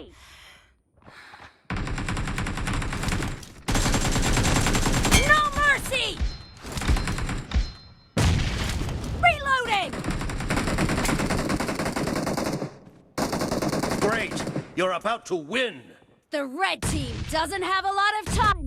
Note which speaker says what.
Speaker 1: me! No mercy! Reloading!
Speaker 2: Great! You're about to win!
Speaker 1: The red team doesn't have a lot of time.